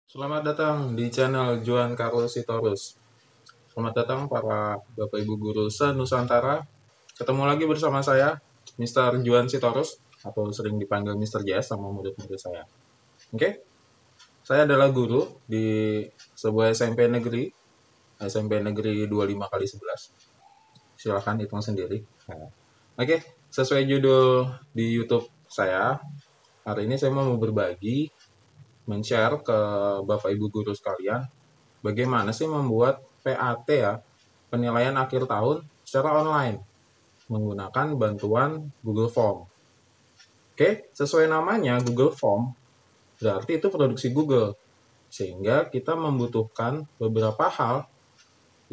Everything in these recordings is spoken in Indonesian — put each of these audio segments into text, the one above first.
Selamat datang di channel Juan Carlos Sitorus. Selamat datang para Bapak Ibu Guru se-Nusantara. Ketemu lagi bersama saya, Mr. Juan Sitorus, atau sering dipanggil Mr. JS sama murid-murid saya. Oke? Saya adalah guru di sebuah SMP Negeri 25 kali 11. Silahkan hitung sendiri. Oke, sesuai judul di YouTube saya, hari ini saya mau berbagi, men-share ke Bapak Ibu Guru sekalian bagaimana sih membuat PAT ya, penilaian akhir tahun secara online menggunakan bantuan Google Form. Oke, sesuai namanya Google Form, berarti itu produksi Google. Sehingga kita membutuhkan beberapa hal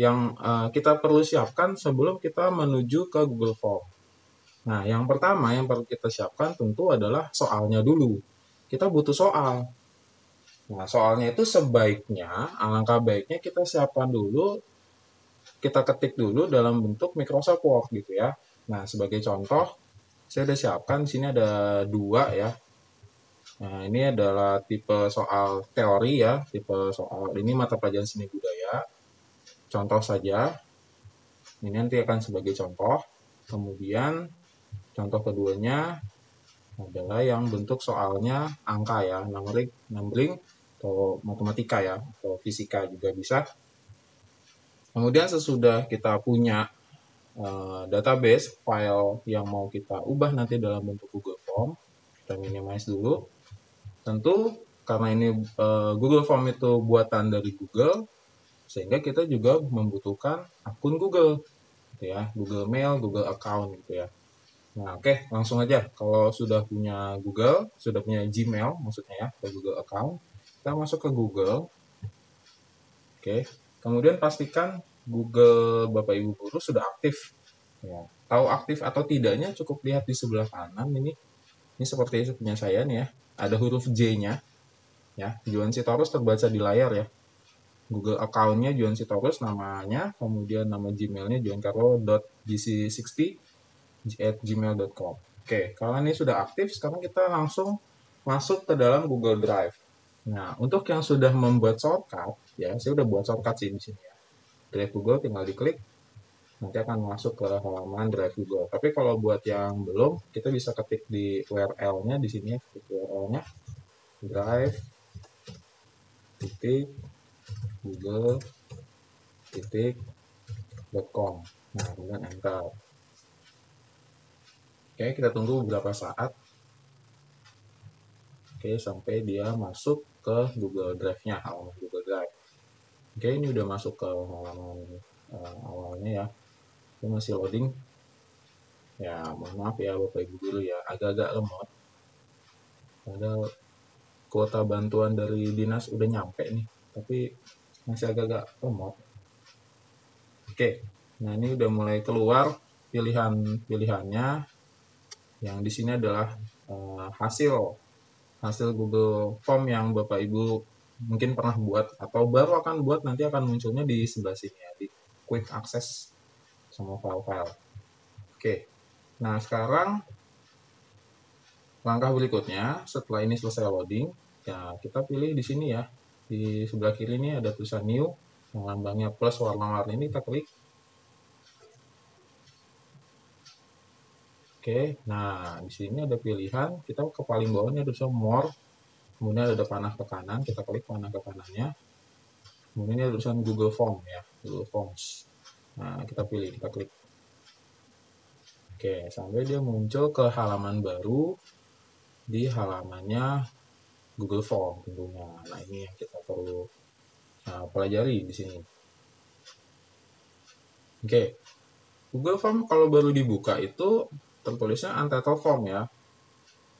yang kita perlu siapkan sebelum kita menuju ke Google Form. Nah, yang pertama yang perlu kita siapkan tentu adalah soalnya dulu. Kita butuh soal. Nah, soalnya itu sebaiknya, alangkah baiknya kita siapkan dulu, kita ketik dulu dalam bentuk Microsoft Word gitu ya. Nah, sebagai contoh, saya udah siapkan di sini ada dua ya. Nah, ini adalah tipe soal teori ya, tipe soal ini mata pelajaran seni budaya. Contoh saja, ini nanti akan sebagai contoh. Kemudian contoh keduanya adalah yang bentuk soalnya angka ya, numbering atau matematika ya, atau fisika juga bisa. Kemudian sesudah kita punya database file yang mau kita ubah nanti dalam bentuk Google Form, kita minimize dulu. Tentu karena ini Google Form itu buatan dari Google, sehingga kita juga membutuhkan akun Google, gitu ya, Google Mail, Google Account gitu ya. Nah, oke, langsung aja. Kalau sudah punya Google, sudah punya Gmail maksudnya ya, atau Google Account, kita masuk ke Google. Oke, kemudian pastikan Google Bapak Ibu Guru sudah aktif. Ya, tahu aktif atau tidaknya cukup lihat di sebelah kanan ini. Ini seperti punya saya nih ya. Ada huruf J-nya. Ya, Juan Sitorus terbaca di layar ya. Google account-nya Juan Sitorus namanya, kemudian nama Gmail-nya juancarlo.gc60@gmail.com. Oke, kalau ini sudah aktif, sekarang kita langsung masuk ke dalam Google Drive. Nah, untuk yang sudah membuat shortcut, ya, saya udah buat shortcut sih di sini ya. Drive Google tinggal diklik, nanti akan masuk ke halaman Drive Google. Tapi kalau buat yang belum, kita bisa ketik di URL-nya di sini, ketik URL-nya drive titik google titik.com. Nah, kemudian enter. Oke, kita tunggu beberapa saat. Oke, sampai dia masuk ke Google Drive-nya, halaman Google Drive. Oke, ini udah masuk ke halaman awalnya ya. Ini masih loading. Ya, mohon maaf ya Bapak Ibu Guru ya, agak-agak lemot. Padahal kuota bantuan dari dinas udah nyampe nih, tapi masih agak-agak lemot. Oke, nah ini udah mulai keluar pilihannya. Yang di sini adalah hasil Google Form yang Bapak Ibu mungkin pernah buat atau baru akan buat, nanti akan munculnya di sebelah sini ya, di quick access semua file-file. Oke, nah sekarang langkah berikutnya setelah ini selesai loading, ya kita pilih di sini ya, di sebelah kiri ini ada tulisan new yang lambangnya plus warna-warni, ini kita klik. Oke, nah di sini ada pilihan, kita ke paling bawahnya ada tulisan more, kemudian ada panah ke kanan, kita klik panah ke kanannya. Kemudian ini ada tulisan Google Form ya, Google Forms. Nah, kita pilih, kita klik. Oke, sampai dia muncul ke halaman baru di halamannya Google Form tentunya. Nah, ini yang kita perlu pelajari di sini. Oke, Google Form kalau baru dibuka itu tertulisnya untitled form ya,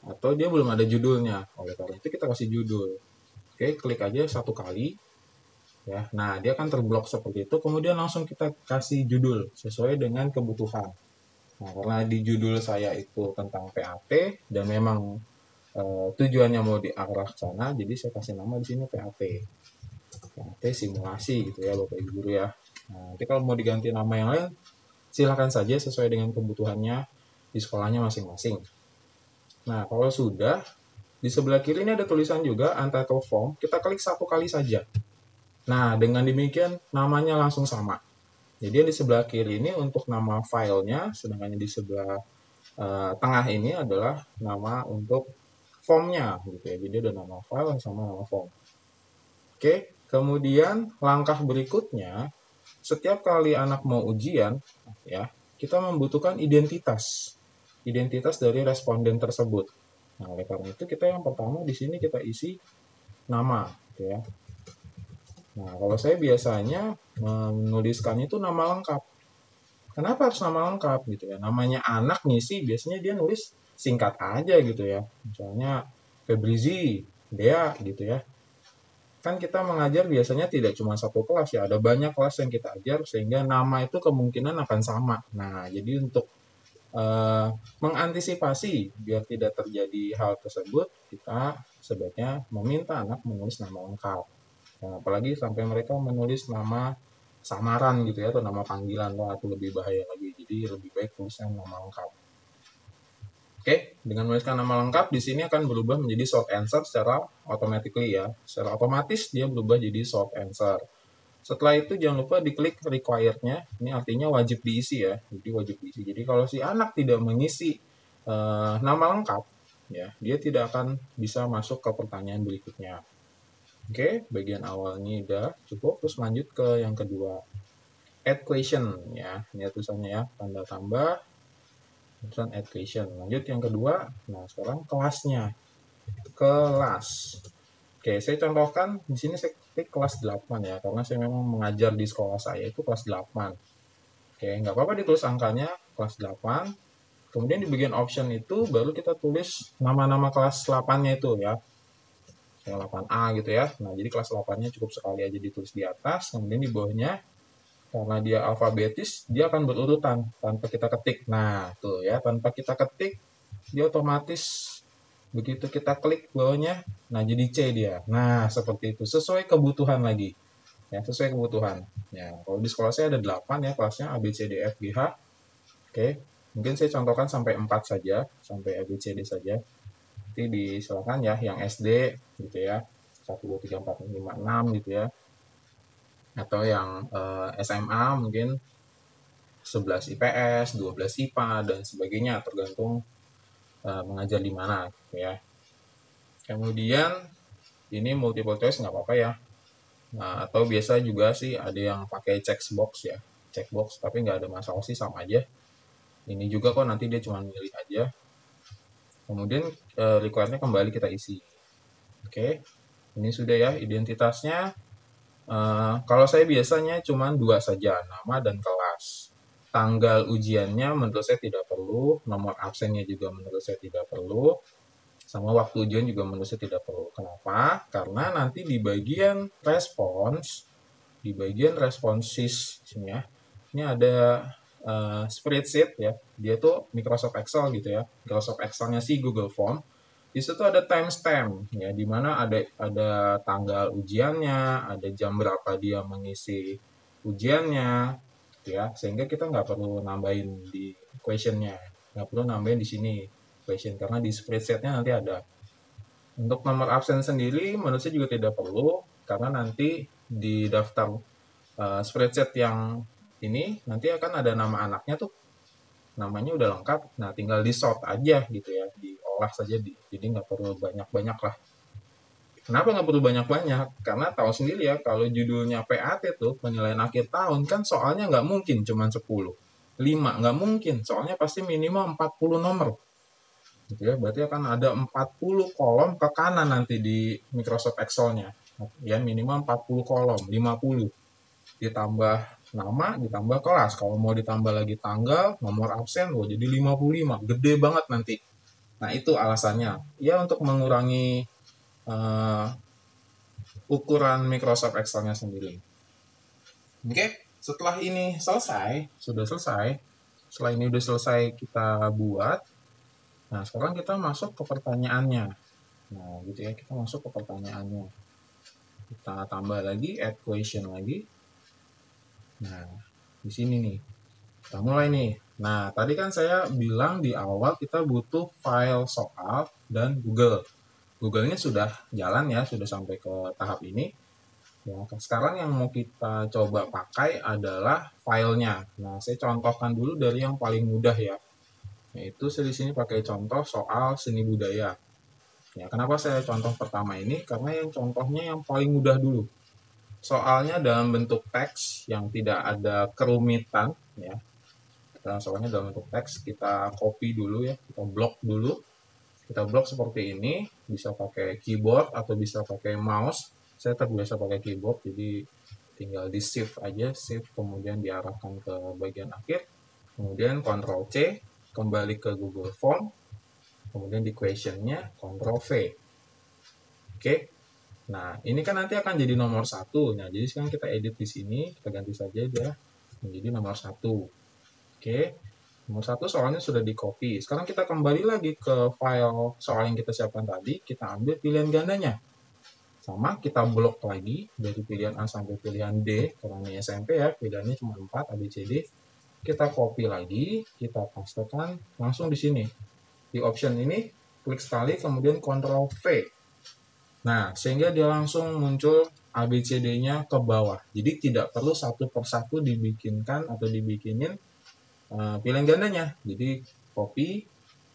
atau dia belum ada judulnya. Oleh karena itu kita kasih judul. Oke, klik aja satu kali. Ya, nah dia akan terblok seperti itu. Kemudian langsung kita kasih judul sesuai dengan kebutuhan. Nah, karena di judul saya itu tentang PAT dan memang tujuannya mau diarah ke sana, jadi saya kasih nama di sini PAT. PAT simulasi gitu ya Bapak Ibu Guru ya. Nah, nanti kalau mau diganti nama yang lain, silakan saja sesuai dengan kebutuhannya di sekolahnya masing-masing. Nah, kalau sudah, Di sebelah kiri ini ada tulisan juga Untitled Form, kita klik satu kali saja. Nah, dengan demikian namanya langsung sama. Jadi di sebelah kiri ini untuk nama filenya, sedangkan di sebelah tengah ini adalah nama untuk formnya gitu ya. Jadi ada nama file sama nama form. Oke, kemudian langkah berikutnya, setiap kali anak mau ujian, ya, kita membutuhkan identitas. Identitas dari responden tersebut. Nah, oleh karena itu kita yang pertama di sini kita isi nama, gitu ya. Nah, kalau saya biasanya menuliskannya itu nama lengkap. Kenapa harus nama lengkap gitu ya? Namanya anak ngisi biasanya dia nulis singkat aja gitu ya. Misalnya Febrizi, Dea gitu ya. Kan kita mengajar biasanya tidak cuma satu kelas ya, ada banyak kelas yang kita ajar sehingga nama itu kemungkinan akan sama. Nah, jadi untuk mengantisipasi biar tidak terjadi hal tersebut, kita sebaiknya meminta anak menulis nama lengkap. Nah, apalagi sampai mereka menulis nama samaran gitu ya, atau nama panggilan, wah itu lebih bahaya lagi. Jadi lebih baik tulisan nama lengkap. Oke, dengan menuliskan nama lengkap di sini akan berubah menjadi short answer secara automatically ya. Secara otomatis dia berubah jadi short answer. Setelah itu jangan lupa diklik required-nya. Ini artinya wajib diisi ya. Jadi wajib diisi. Jadi kalau si anak tidak mengisi nama lengkap, ya dia tidak akan bisa masuk ke pertanyaan berikutnya. Oke, bagian awalnya udah cukup. Terus lanjut ke yang kedua. Add question ya. Ini tulisannya ya. Tanda tambah. Tulisan add question. Lanjut yang kedua. Nah sekarang kelasnya. Kelas. Oke, saya contohkan di sini saya klik kelas 8 ya, karena saya memang mengajar di sekolah saya itu kelas 8. Oke, nggak apa-apa ditulis angkanya kelas 8. Kemudian di bagian option itu baru kita tulis nama-nama kelas 8-nya itu ya. Yang 8A gitu ya. Nah, jadi kelas 8-nya cukup sekali aja ditulis di atas, kemudian di bawahnya karena dia alfabetis, dia akan berurutan tanpa kita ketik. Nah, tuh ya, tanpa kita ketik dia otomatis begitu kita klik bawahnya, nah jadi C dia. Nah, seperti itu. Sesuai kebutuhan lagi. Ya, sesuai kebutuhan. Ya, kalau di sekolah saya ada 8 ya kelasnya A, B, C, D, F, G, H. Oke. Mungkin saya contohkan sampai 4 saja, sampai A, B, C, D saja. Nanti disilakan ya yang SD gitu ya. 1 2 3 4 5 6 gitu ya. Atau yang SMA mungkin 11 IPS, 12 IPA dan sebagainya tergantung mengajar di mana gitu ya. Kemudian ini multiple choice nggak apa-apa ya. Nah, atau biasa juga sih ada yang pakai checkbox ya. Checkbox tapi nggak ada masalah sih, sama aja. Ini juga kok nanti dia cuma milih aja. Kemudian requirednya kembali kita isi. Oke, ini sudah ya identitasnya. Kalau saya biasanya cuma 2 saja, nama dan kelas. Tanggal ujiannya menurut saya tidak perlu, nomor absennya juga menurut saya tidak perlu. Sama waktu ujian juga menurut saya tidak perlu. Kenapa? Karena nanti di bagian respons, di bagian responses sini ya, ini ada spreadsheet ya. Dia tuh Microsoft Excel gitu ya. Microsoft Excel-nya sih Google Form. Di situ ada timestamp ya, di mana ada tanggal ujiannya, ada jam berapa dia mengisi ujiannya, ya. Sehingga kita nggak perlu nambahin di questionnya, nggak perlu nambahin di sini question karena di spreadsheet-nya nanti ada. Untuk nomor absen sendiri menurut saya juga tidak perlu karena nanti di daftar spreadsheet yang ini nanti akan ada nama anaknya tuh, namanya udah lengkap, nah tinggal di sort aja gitu ya, diolah saja, jadi nggak perlu banyak-banyak lah. Kenapa nggak perlu banyak-banyak? Karena tahu sendiri ya, kalau judulnya PAT tuh penilaian akhir tahun kan soalnya nggak mungkin cuma 10, 5 nggak mungkin, soalnya pasti minimal 40 nomor gitu ya. Berarti akan ada 40 kolom ke kanan nanti di Microsoft Excel-nya ya, minimal 40 kolom, 50 ditambah nama, ditambah kelas. Kalau mau ditambah lagi tanggal, nomor absen, wah jadi 55. Gede banget nanti. Nah, itu alasannya. Ya, untuk mengurangi ukuran Microsoft Excel-nya sendiri. Oke, setelah ini selesai, sudah selesai. Setelah ini sudah selesai kita buat. Nah, sekarang kita masuk ke pertanyaannya. Nah, gitu ya, kita masuk ke pertanyaannya. Kita tambah lagi, add question lagi. Nah, di sini nih. Kita mulai nih. Nah, tadi kan saya bilang di awal kita butuh file soal dan Google. Google-nya sudah jalan ya, sudah sampai ke tahap ini. Ya, sekarang yang mau kita coba pakai adalah filenya. Nah, saya contohkan dulu dari yang paling mudah ya. Yaitu saya di sini pakai contoh soal seni budaya. Ya, kenapa saya contoh pertama ini? Karena yang contohnya yang paling mudah dulu. Soalnya dalam bentuk teks yang tidak ada kerumitan ya. Soalnya dalam bentuk teks kita copy dulu ya, kita blok dulu. Kita blok seperti ini, bisa pakai keyboard atau bisa pakai mouse. Saya terbiasa pakai keyboard, jadi tinggal di shift aja, shift kemudian diarahkan ke bagian akhir. Kemudian Ctrl C, kembali ke Google Form. Kemudian di questionnya Ctrl V. Oke. Nah, ini kan nanti akan jadi nomor 1. Nah, jadi sekarang kita edit di sini, kita ganti saja dia menjadi nomor 1. Oke. Nomor 1 soalnya sudah di copy. Sekarang kita kembali lagi ke file soal yang kita siapkan tadi. Kita ambil pilihan gandanya. Sama, kita blok lagi dari pilihan A sampai pilihan D. Karena ini SMP ya, pilihannya cuma 4, A, B, C, D. Kita copy lagi, kita pastekan langsung di sini. Di option ini, klik sekali, kemudian Ctrl V. Nah, sehingga dia langsung muncul A, B, C, D-nya ke bawah. Jadi tidak perlu satu persatu dibikinkan atau dibikinin pilihan gandanya. Jadi copy,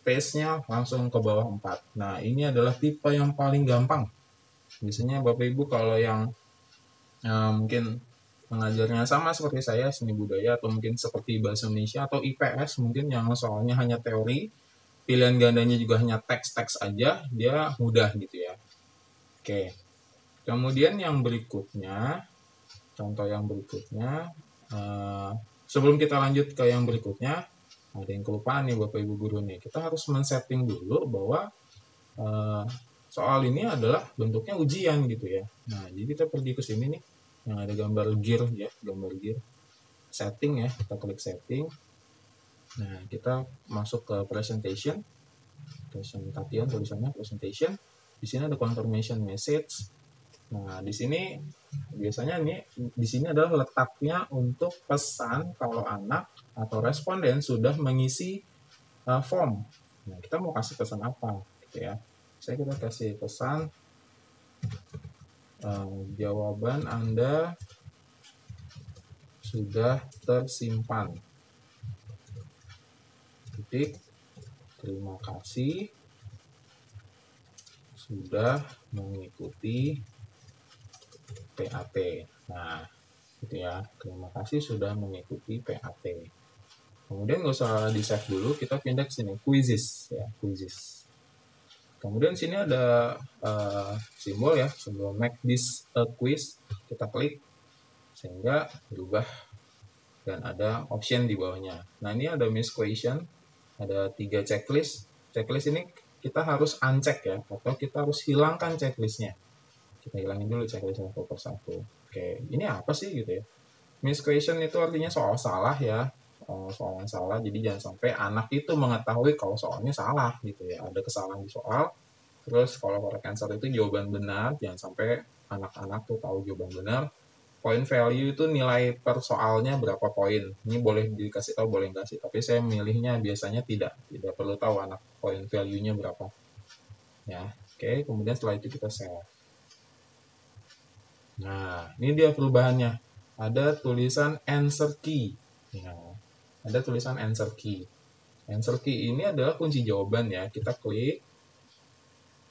paste-nya langsung ke bawah 4. Nah, ini adalah tipe yang paling gampang. Biasanya Bapak Ibu kalau yang mungkin mengajarnya sama seperti saya, seni budaya, atau mungkin seperti bahasa Indonesia atau IPS, mungkin yang soalnya hanya teori, pilihan gandanya juga hanya teks-teks aja, dia mudah gitu ya. Oke. Kemudian yang berikutnya, contoh yang berikutnya, sebelum kita lanjut ke yang berikutnya, ada yang kelupaan nih Bapak Ibu Guru nih. Kita harus men-setting dulu bahwa soal ini adalah bentuknya ujian gitu ya. Nah, jadi kita pergi ke sini nih, yang ada gambar gear ya, gambar gear. Setting ya, kita klik setting. Nah, kita masuk ke presentation. Presentation tulisannya presentation. Di sini ada confirmation message. Nah, di sini biasanya di sini adalah letaknya untuk pesan kalau anak atau responden sudah mengisi form. Nah, kita mau kasih pesan apa gitu ya. Kita kasih pesan jawaban Anda sudah tersimpan. Titik. Terima kasih sudah mengikuti PAT. Nah, gitu ya. Terima kasih sudah mengikuti PAT. Kemudian nggak usah di-save dulu, kita pindah ke sini, quizzes ya, quizzes. Kemudian sini ada simbol ya, simbol make this a quiz. Kita klik sehingga berubah dan ada option di bawahnya. Nah, ini ada miss question, ada 3 checklist. Checklist ini kita harus uncheck ya, atau kita harus hilangkan checklistnya. Kita hilangin dulu checklist satu persatu. Oke, ini apa sih gitu ya? Miss question itu artinya soal salah ya, soal yang salah. Jadi jangan sampai anak itu mengetahui kalau soalnya salah gitu ya, ada kesalahan di soal. Terus kalau correct answer itu jawaban benar, jangan sampai anak-anak tuh tahu jawaban benar. Point value itu nilai per soalnya berapa poin. Ini boleh dikasih tahu, boleh nggak sih? Tapi saya milihnya biasanya tidak perlu tahu anak point value-nya berapa. Ya, oke. Kemudian setelah itu kita save. Nah, ini dia perubahannya. Ada tulisan answer key. Nah, ada tulisan answer key. Answer key ini adalah kunci jawaban ya. Kita klik.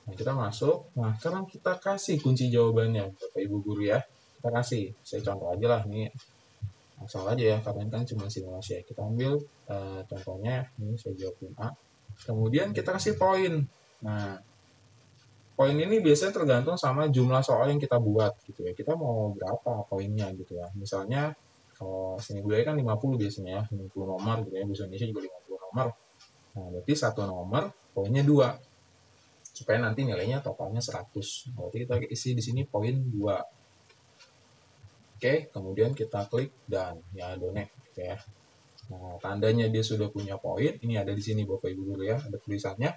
Nah, kita masuk. Nah, sekarang kita kasih kunci jawabannya, Bapak Ibu Guru ya. Kita kasih. Saya contoh aja lah, ini asal aja ya, karena kan cuma simulasi ya. Kita ambil contohnya, ini saya jawabin A. Kemudian kita kasih poin. Nah, poin ini biasanya tergantung sama jumlah soal yang kita buat gitu ya. Kita mau berapa poinnya gitu ya. Misalnya kalau seni budaya kan 50 biasanya ya, 50 nomor gitu ya. Bahasa Indonesia juga 50 nomor. Nah, berarti satu nomor poinnya 2. Supaya nanti nilainya totalnya 100. Berarti kita isi di sini poin 2. Oke, kemudian kita klik dan ya donate gitu ya. Nah, tandanya dia sudah punya poin. Ini ada di sini Bapak Ibu Guru ya, ada tulisannya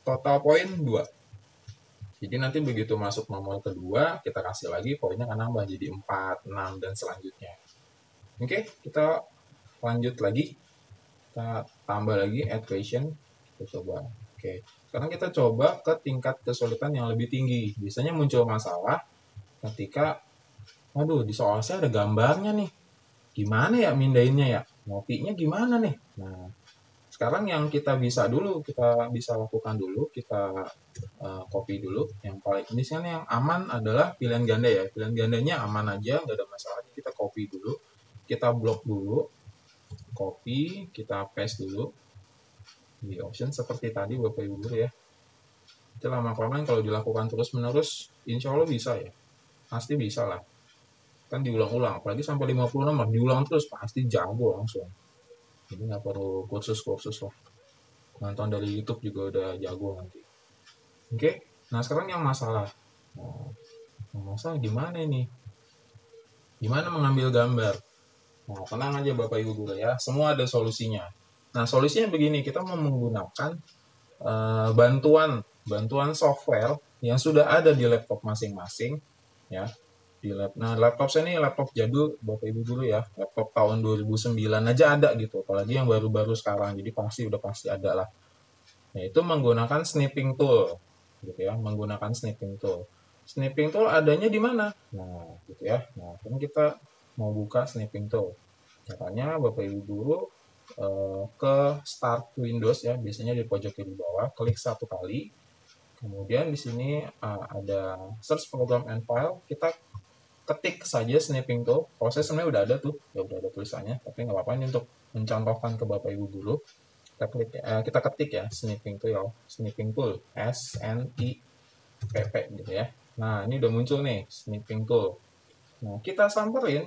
total poin 2. Jadi nanti begitu masuk nomor kedua, kita kasih lagi poinnya akan nambah jadi 4, 6 dan selanjutnya. Oke, kita lanjut lagi. Kita tambah lagi add question. Kita coba. Oke. Sekarang kita coba ke tingkat kesulitan yang lebih tinggi. Biasanya muncul masalah ketika, aduh, di soal saya ada gambarnya nih. Gimana ya mindahinnya ya? Ngopinya gimana nih? Nah, sekarang yang kita bisa lakukan dulu, kita copy dulu. Yang paling ini yang aman adalah pilihan ganda ya. Pilihan gandanya aman aja, nggak ada masalah. Kita copy dulu, kita blok dulu, copy, kita paste dulu di option seperti tadi Bapak Ibu Guru ya. Itu lama-kelamaan kalau dilakukan terus-menerus, insya Allah bisa ya. Pasti bisa lah. Kan diulang-ulang, apalagi sampai 50 nomor, diulang terus, pasti jago langsung. Jadi nggak perlu kursus-kursus lah. Nonton dari YouTube juga udah jago nanti. Oke, nah sekarang yang masalah. Nah, yang masalah gimana ini? Gimana mengambil gambar? Nah, tenang aja Bapak Ibu Guru ya, semua ada solusinya. Nah, solusinya begini, kita mau menggunakan bantuan software yang sudah ada di laptop masing-masing ya. Nah, laptop saya ini laptop jadul Bapak Ibu Guru ya, laptop tahun 2009 aja ada gitu, apalagi yang baru-baru sekarang, jadi udah pasti ada lah. Nah, itu menggunakan snipping tool gitu ya, menggunakan snipping tool. Snipping tool adanya di mana? Nah, gitu ya. Nah, sekarang kita mau buka snipping tool. Caranya Bapak Ibu Guru ke Start Windows ya, biasanya di pojok kiri bawah, klik satu kali. Kemudian di sini ada Search Program and File, kita ketik saja snipping tool. Proses sebenarnya udah ada tuh, ya udah ada tulisannya, tapi nggak apa-apa ini untuk mencontohkan ke Bapak Ibu Guru. Kita ketik ya snipping tool SNIPP gitu ya. Nah, ini udah muncul nih snipping tool. Nah, kita samperin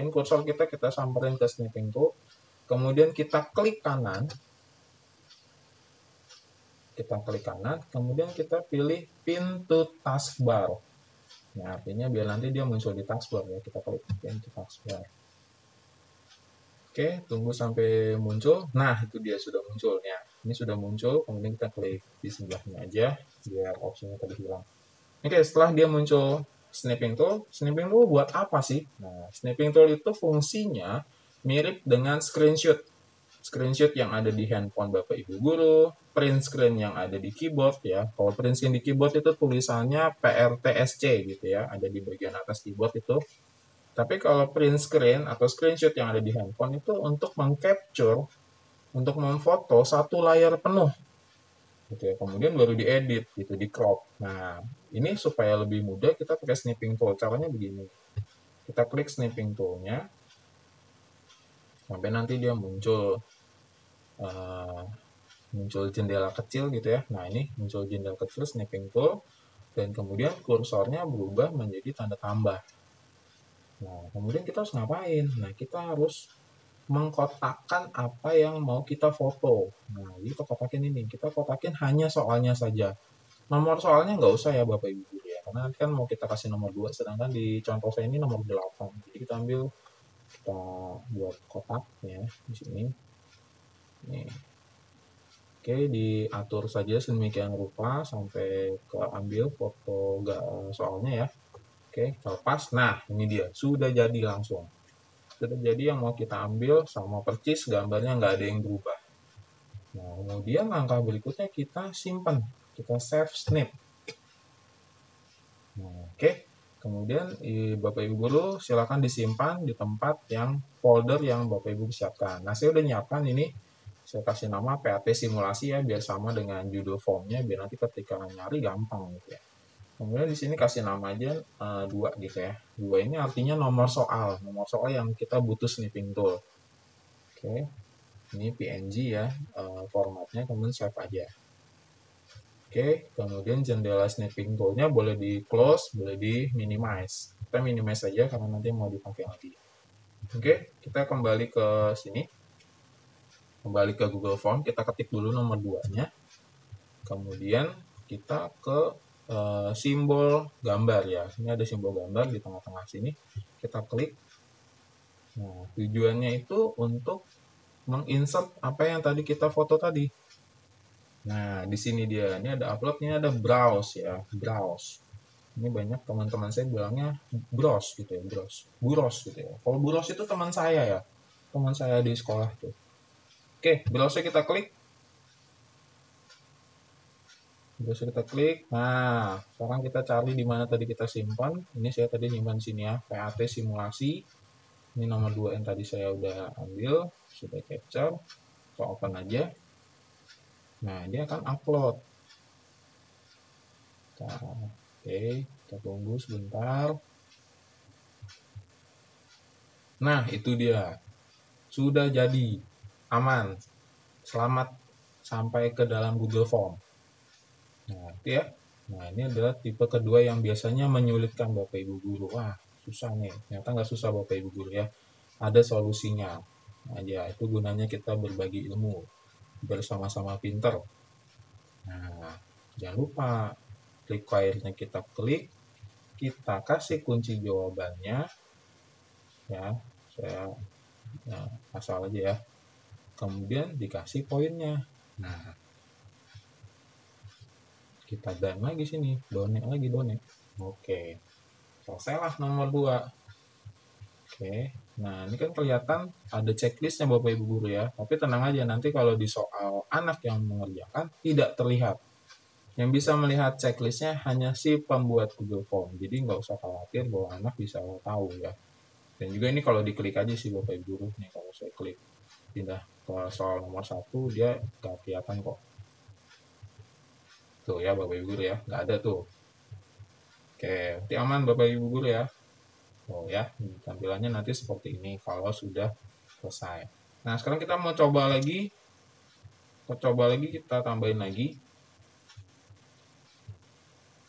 kursor kita samperin ke snipping tool. Kemudian kita klik kanan. Kemudian kita pilih pin to taskbar. Nah, artinya biar nanti dia muncul di taskbar ya. Kita klik pin to taskbar. Oke, tunggu sampai muncul. Nah, itu dia sudah muncul ya. Ini sudah muncul, kemudian kita klik di sebelahnya aja biar opsinya tadi hilang. Oke, setelah dia muncul snipping tool buat apa sih? Nah, snipping tool itu fungsinya mirip dengan screenshot. Screenshot yang ada di handphone Bapak Ibu Guru, print screen yang ada di keyboard ya. Kalau print screen di keyboard itu tulisannya PRTSC gitu ya, ada di bagian atas keyboard itu. Tapi kalau print screen atau screenshot yang ada di handphone itu untuk mengcapture, untuk memfoto satu layar penuh, gitu ya. Kemudian baru diedit, gitu, di crop. Nah, ini supaya lebih mudah kita pakai snipping tool. Caranya begini, kita klik snipping toolnya, sampai nanti dia muncul jendela kecil gitu ya. Nah, ini muncul jendela kecil snipping tool, dan kemudian kursornya berubah menjadi tanda tambah. Nah, kemudian kita harus ngapain? Nah, kita harus mengkotakkan apa yang mau kita foto. Nah, kita kotakin ini. Kita kotakin hanya soalnya saja. Nomor soalnya nggak usah ya Bapak Ibu Guru ya. Karena nanti kan mau kita kasih nomor 2, sedangkan di contoh saya ini nomor 8. Jadi kita buat kotak ya di sini. Nih. Oke, diatur saja sedemikian rupa sampai ambil foto soalnya ya. Oke, lepas. Nah, ini dia. Sudah jadi langsung. Sudah jadi yang mau kita ambil sama persis, gambarnya nggak ada yang berubah. Nah, kemudian langkah berikutnya kita simpan. Kita save snip. Nah, oke. Kemudian Bapak Ibu Guru silakan disimpan di tempat yang folder yang Bapak Ibu siapkan. Nah, saya udah nyiapkan ini. Saya kasih nama PAT simulasi ya, biar sama dengan judul formnya, biar nanti ketika nyari gampang gitu ya. Kemudian di sini kasih nama aja 2 gitu ya. 2 ini artinya nomor soal yang kita butuh snipping tool. Oke, ini PNG ya formatnya, kemudian save aja. Oke, kemudian jendela snipping toolnya boleh di close, boleh di minimize. Kita minimize aja karena nanti mau dipakai lagi. Oke, kita kembali ke sini. Kembali ke Google Form, kita ketik dulu nomor 2-nya. Kemudian kita ke simbol gambar ya. Ini ada simbol gambar di tengah-tengah sini. Kita klik. Nah, tujuannya itu untuk menginsert apa yang tadi kita foto tadi. Nah, di sini dia. Ini ada upload, ini ada browse ya, browse. Ini banyak teman-teman saya bilangnya browse gitu ya, browse gitu ya. Kalau browse itu teman saya ya. Teman saya di sekolah tuh. Oke, browse kita klik. Terus kita klik. Nah, sekarang kita cari di mana tadi kita simpan. Ini saya tadi simpan sini ya, PAT simulasi. Ini nomor 2 yang tadi saya udah ambil, sudah capture. Kita open aja. Nah, dia akan upload. Oke, kita tunggu sebentar. Nah, itu dia. Sudah jadi. Aman. Selamat sampai ke dalam Google Form. Nah, itu ya. Nah, ini adalah tipe kedua yang biasanya menyulitkan Bapak Ibu guru. Wah, susah nih. Ternyata nggak susah Bapak Ibu guru ya. Ada solusinya. Aja, itu gunanya kita berbagi ilmu. Bersama-sama pinter. Nah, jangan lupa klik filenya kita klik. Kita kasih kunci jawabannya. Ya, saya asal aja ya. Kemudian dikasih poinnya. Nah, kita dan lagi sini, donate lagi donate. Oke, selesailah nomor 2. Oke, nah ini kan kelihatan ada checklistnya Bapak Ibu guru ya. Tapi tenang aja, nanti kalau di soal anak yang mengerjakan tidak terlihat. Yang bisa melihat checklistnya hanya si pembuat Google Form. Jadi nggak usah khawatir bahwa anak bisa tahu ya. Dan juga ini kalau diklik aja sih Bapak Ibu guru nih, kalau saya klik pindah ke soal nomor 1 dia nggak kelihatan kok. Tuh ya Bapak Ibu guru ya, nggak ada tuh. Oke, nanti aman Bapak Ibu guru ya. Oh ya, tampilannya nanti seperti ini kalau sudah selesai. Nah, sekarang kita mau coba lagi. Kita tambahin lagi.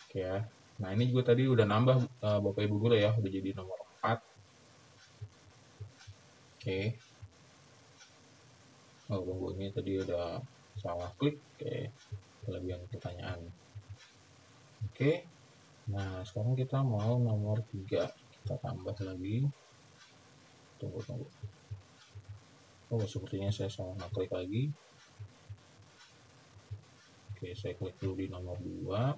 Oke ya. Nah, ini juga tadi udah nambah Bapak Ibu guru ya, udah jadi nomor 4. Oke. Oh, tunggu, ini tadi udah salah klik. Oke, kelebihan pertanyaan. Oke. Nah, sekarang kita mau nomor 3. Kita tambah lagi. Tunggu. Oh, sepertinya saya salah klik lagi. Oke, saya klik dulu di nomor 2.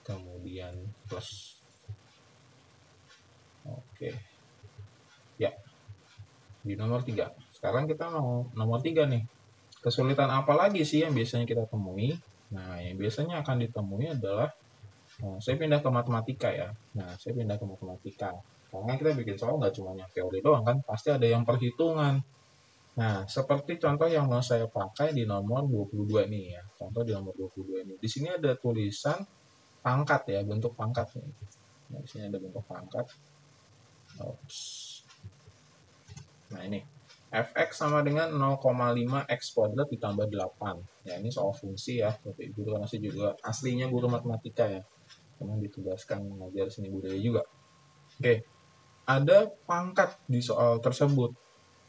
Kemudian plus. Oke. Ya. Di nomor 3. Sekarang kita mau nomor 3 nih. Kesulitan apa lagi sih yang biasanya kita temui? Nah, yang biasanya akan ditemui adalah saya pindah ke matematika ya. Nah, saya pindah ke matematika. Karena kita bikin soal nggak cuma yang teori doang kan, pasti ada yang perhitungan. Nah, seperti contoh yang mau saya pakai di nomor 22 nih ya. Contoh di nomor 22 ini. Di sini ada tulisan pangkat ya, bentuk pangkat nih. Nah, di sini ada bentuk pangkat. Oops. Nah, ini fx sama dengan 0,5 x kuadrat ditambah 8. Ya, ini soal fungsi ya. Bapak Ibu guru masih juga aslinya guru matematika ya. Karena ditugaskan mengajar seni budaya juga. Oke, ada pangkat di soal tersebut.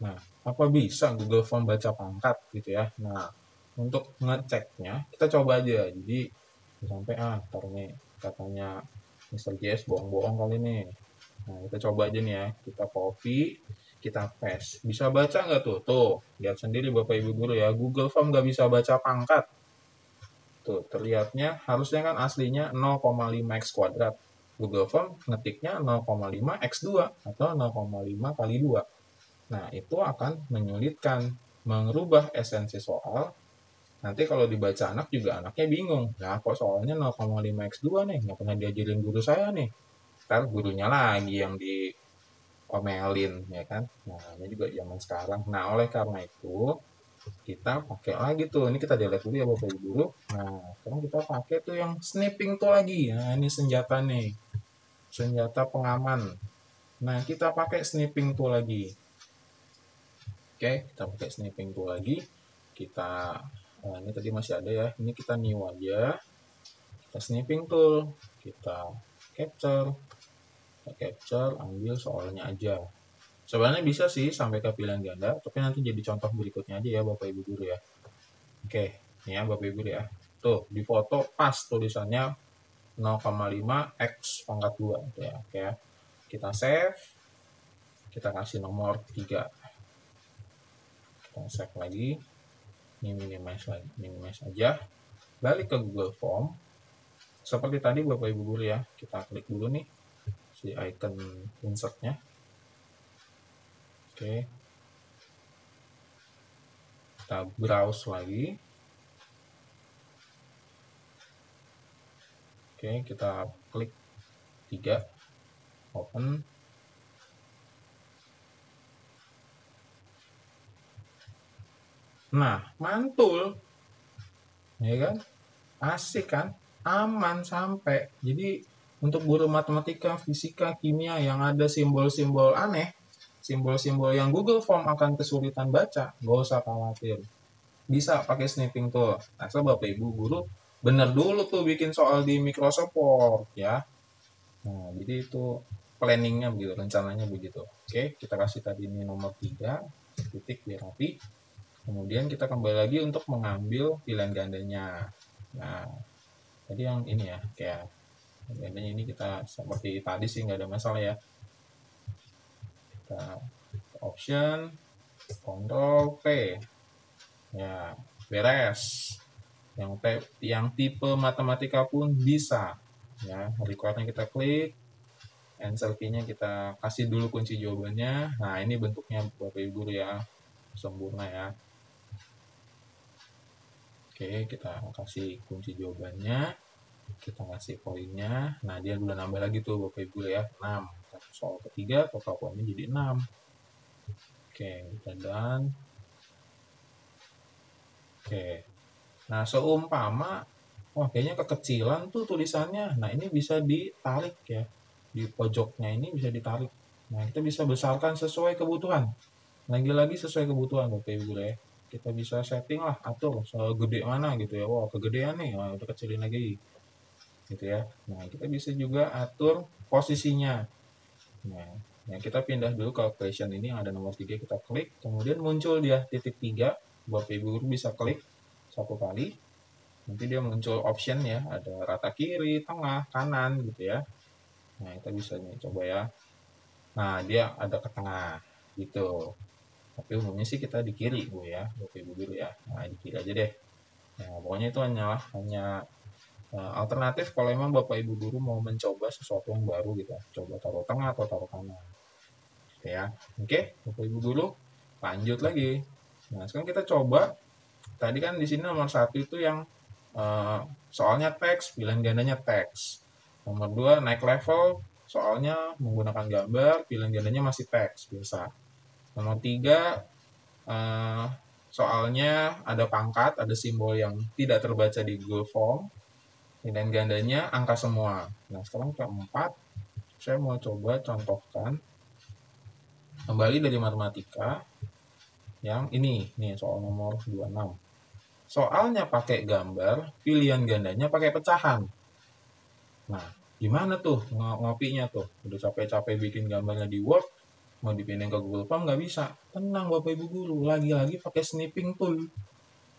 Nah, apa bisa Google Form baca pangkat gitu ya? Nah, untuk ngeceknya kita coba aja. Jadi sampai ntar nih katanya Mr. JS bohong-bohong kali nih. Nah, kita coba aja nih ya. Kita copy, kita paste. Bisa baca nggak tuh? Tuh, lihat sendiri Bapak Ibu guru ya. Google Form nggak bisa baca pangkat. Tuh, terlihatnya harusnya kan aslinya 0,5 x kuadrat. Google Form ngetiknya 0,5 x2 atau 0,5 kali 2. Nah, itu akan menyulitkan merubah esensi soal. Nanti kalau dibaca anak juga anaknya bingung. Nah, kok soalnya 0,5 x2 nih? Nggak pernah diajarin guru saya nih. Ntar gurunya lagi yang diomelin, ya kan? Nah, ini juga zaman sekarang. Nah, oleh karena itu, kita pakai lagi tuh. Ini kita delete dulu ya Bapak Ibu guru. Nah, sekarang kita pakai tuh yang snipping tuh lagi. Nah, ini senjata nih. Senjata pengaman. Nah, kita pakai snipping tool lagi. Oke, kita pakai snipping tool lagi. Kita ini tadi masih ada ya. Ini kita new aja. Kita snipping tool, kita capture, ambil soalnya aja. Sebenarnya bisa sih sampai ke pilihan ganda, tapi nanti jadi contoh berikutnya aja ya Bapak Ibu guru ya. Oke, ini ya Bapak Ibu guru ya. Tuh, di foto pas tulisannya 0,5 x pangkat 2 gitu ya. Oke ya. Kita save. Kita kasih nomor 3. Kita save lagi. Ini minimize aja. Balik ke Google Form. Seperti tadi Bapak Ibu guru ya. Kita klik dulu nih si icon insertnya. Oke. Kita browse lagi. Oke, kita klik 3, open. Nah, mantul. Ya kan? Asik kan? Aman sampai. Jadi untuk guru matematika, fisika, kimia yang ada simbol-simbol aneh, simbol-simbol yang Google Form akan kesulitan baca, nggak usah khawatir. Bisa pakai snipping tool. Asal Bapak Ibu guru bener dulu tuh bikin soal di Microsoft Word ya. Nah, jadi itu planningnya begitu, rencananya begitu. Oke, kita kasih tadi ini nomor 3, titik biar rapi. Kemudian kita kembali lagi untuk mengambil pilihan gandanya. Nah, tadi yang ini ya, kayak gandanya ini kita seperti tadi sih nggak ada masalah ya. Kita option, Ctrl P. Ya, beres. Yang tipe matematika pun bisa. Ya, recordnya kita klik, answer key-nya kita kasih dulu kunci jawabannya. Nah, ini bentuknya Bapak Ibu guru ya, sempurna ya. Oke, kita kasih kunci jawabannya, kita kasih poinnya. Nah, dia udah nambah lagi tuh Bapak Ibu ya, 6. Soal ketiga total poinnya jadi 6. Oke, kita done. Oke, nah seumpama wah kayaknya kekecilan tuh tulisannya. Nah, ini bisa ditarik ya, di pojoknya ini bisa ditarik. Nah, kita bisa besarkan sesuai kebutuhan. Lagi-lagi sesuai kebutuhan Bapak Ibu ya. Kita bisa setting lah, atur segede mana gitu ya. Wah, kegedean nih, wah, udah kecilin lagi gitu ya. Nah, kita bisa juga atur posisinya. Nah, kita pindah dulu ke question ini yang ada nomor 3, kita klik, kemudian muncul dia titik 3. Bapak Ibu guru bisa klik satu kali. Nanti dia muncul option ya, ada rata kiri, tengah, kanan gitu ya. Nah, kita bisa nih coba ya. Nah, dia ada ke tengah gitu. Tapi umumnya sih kita di kiri Bu ya, Bapak Ibu guru ya. Nah, di kiri aja deh. Nah, pokoknya itu hanya alternatif kalau emang Bapak Ibu guru mau mencoba sesuatu yang baru gitu. Coba taruh tengah atau taruh kanan. Gitu ya. Oke, Bapak Ibu guru, lanjut lagi. Nah, sekarang kita coba. Tadi kan di sini nomor 1 itu yang soalnya teks, pilihan gandanya teks. Nomor 2 naik level, soalnya menggunakan gambar, pilihan gandanya masih teks biasa. Nomor 3 soalnya ada pangkat, ada simbol yang tidak terbaca di Google Form, pilihan gandanya angka semua. Nah, sekarang keempat, saya mau coba contohkan kembali dari matematika yang ini nih, soal nomor 26. Soalnya pakai gambar, pilihan gandanya pakai pecahan. Nah, gimana tuh ngopinya tuh? Udah capek-capek bikin gambarnya di Word, mau dipindahin ke Google Form nggak bisa. Tenang Bapak Ibu guru, lagi-lagi pakai snipping tool.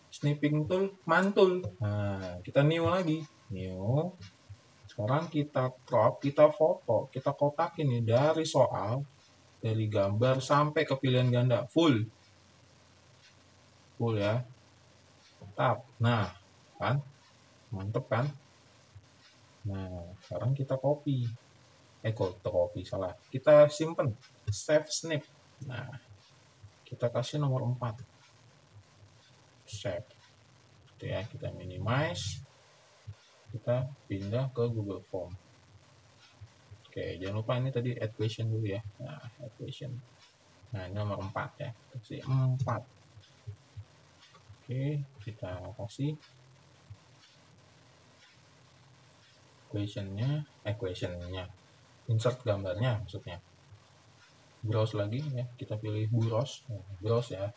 Snipping tool mantul. Nah, kita new lagi. New. Sekarang kita crop, kita foto, kita kotakin nih dari soal, dari gambar sampai ke pilihan ganda full. Full ya. Tap. Nah, kan? Mantep kan? Nah, sekarang kita copy. Kita copy, salah. Kita simpen. Save snip. Nah, kita kasih nomor 4. Save. Gitu ya, kita minimize. Kita pindah ke Google Form. Oke, jangan lupa ini tadi add question dulu ya. Nah, add question. Nah, ini nomor 4 ya. Kasih 4. Oke, kita kasih questionnya, insert gambarnya maksudnya. Browse lagi ya, kita pilih browse, browse ya.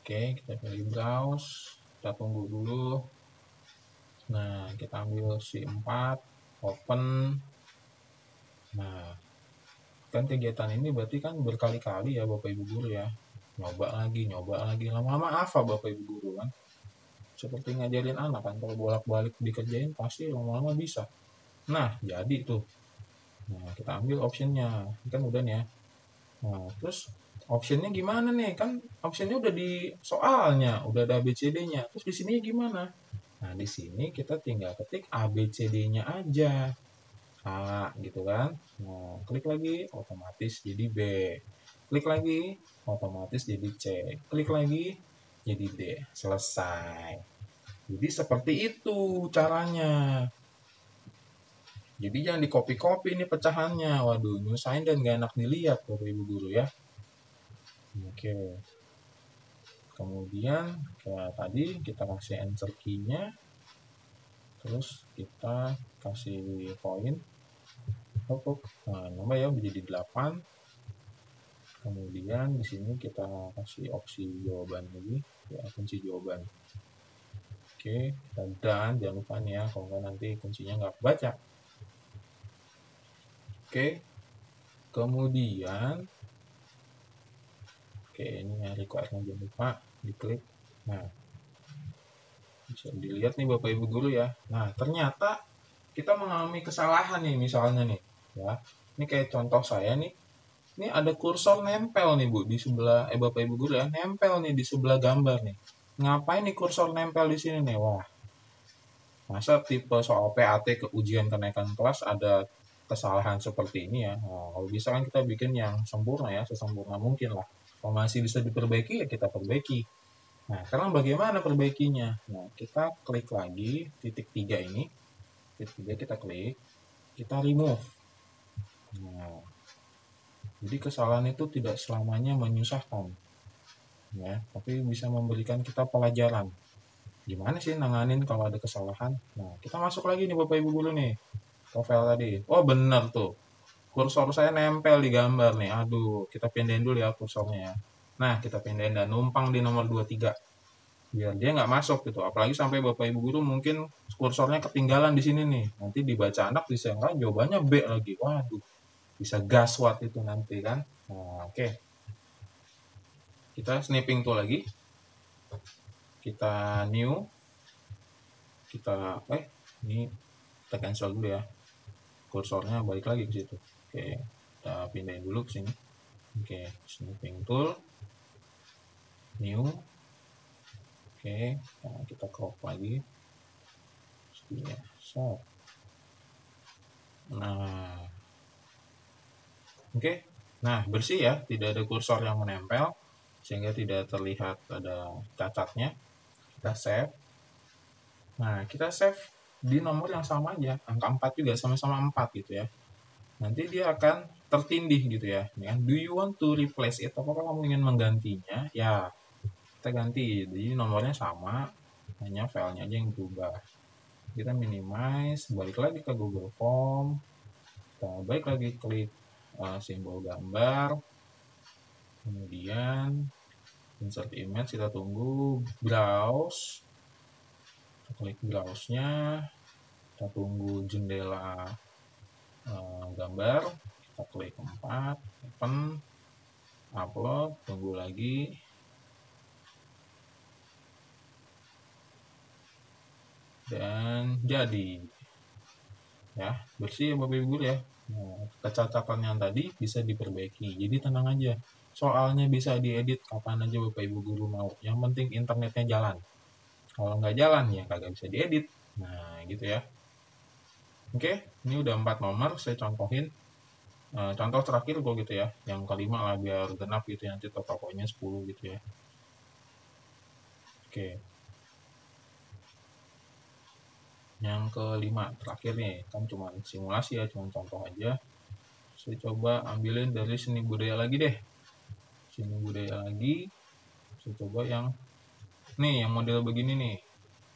Oke, kita pilih browse, kita tunggu dulu. Nah, kita ambil si 4, open. Nah, kan kegiatan ini berarti kan berkali-kali ya Bapak Ibu guru ya. Nyoba lagi, lama-lama hafal Bapak Ibu guru kan. Seperti ngajarin anak kan, kalau bolak-balik dikerjain pasti lama-lama bisa. Nah, jadi tuh. Nah, kita ambil optionnya, kan udah nih ya. Nah, terus optionnya gimana nih? Kan optionnya udah di soalnya, udah ada ABCD-nya. Terus di sini gimana? Nah, di sini kita tinggal ketik ABCD-nya aja. A gitu kan. Nah, klik lagi, otomatis jadi B. Klik lagi, otomatis jadi C. Klik lagi, jadi D. Selesai. Jadi seperti itu caranya. Jadi jangan di copy-copy ini pecahannya. Waduh, nyusahin dan gak enak dilihat Bapak Ibu guru ya. Oke. Kemudian kayak tadi kita kasih answer key-nya. Terus kita kasih poin. Nah, nambah ya menjadi 8. Kemudian di sini kita kasih opsi jawaban lagi, ya kunci jawaban. Oke, dan jangan lupa nih ya, kalau nggak nanti kuncinya nggak baca. Oke, kemudian, ini ya requirednya jangan lupa diklik. Nah, bisa dilihat nih Bapak Ibu guru ya. Nah, ternyata kita mengalami kesalahan nih misalnya nih, ya. Ini kayak contoh saya nih. Ini ada kursor nempel nih Bu di sebelah Bapak Ibu guru ya, nempel nih di sebelah gambar nih. Ngapain nih kursor nempel di sini nih? Wah, masa tipe soal PAT ke ujian kenaikan kelas ada kesalahan seperti ini ya? Nah, kalau bisa kan kita bikin yang sempurna ya, sesempurna mungkin lah. Kalau masih bisa diperbaiki ya kita perbaiki. Nah, sekarang bagaimana perbaikinya? Nah, kita klik lagi titik 3 ini. Titik 3 kita klik, kita remove. Nah, jadi kesalahan itu tidak selamanya menyusahkan. Ya, tapi bisa memberikan kita pelajaran. Gimana sih nanganin kalau ada kesalahan? Nah, kita masuk lagi nih Bapak Ibu guru nih. Profil tadi. Oh, benar tuh. Kursor saya nempel di gambar nih. Aduh, kita pindahin dulu ya kursornya ya. Nah, kita pindahin dan numpang di nomor 23. Biar dia nggak masuk gitu. Apalagi sampai Bapak Ibu guru mungkin kursornya ketinggalan di sini nih. Nanti dibaca anak disangka jawabannya B lagi. Waduh, bisa gaswat itu nanti kan. Nah, oke. Kita snipping tool lagi. Kita new. Kita ini kita cancel dulu ya. Kursornya balik lagi ke situ. Oke, kita pindahin dulu ke sini. Oke, snipping tool, new. Oke, nah kita crop lagi. So, nah, oke, nah bersih ya, tidak ada kursor yang menempel sehingga tidak terlihat ada cacatnya. Kita save. Nah, kita save di nomor yang sama aja, angka 4 juga sama-sama 4 gitu ya. Nanti dia akan tertindih gitu ya. Do you want to replace it? Apakah kamu ingin menggantinya? Ya, kita ganti. Jadi nomornya sama, hanya filenya aja yang berubah. Kita minimize, balik lagi ke Google Form. Kita balik lagi klik simbol gambar. Kemudian insert image, kita tunggu browse. Kita klik browse-nya. Kita tunggu jendela gambar. Kita klik 4, open, upload, tunggu lagi. Dan jadi ya, bersih ya Bapak Ibu ya. Nah, kecacatan yang tadi bisa diperbaiki, jadi tenang aja, soalnya bisa diedit kapan aja Bapak Ibu guru mau, yang penting internetnya jalan. Kalau nggak jalan ya kagak bisa diedit. Nah gitu ya. Oke, ini udah 4 nomor saya contohin. Contoh terakhir gue gitu ya, yang kelima lah biar genap gitu ya, nanti totalnya 10 gitu ya. Oke, yang kelima terakhir nih, kan cuma simulasi ya, cuma contoh aja. Saya coba ambilin dari seni budaya lagi deh. Seni budaya lagi. Saya coba yang nih, yang model begini nih.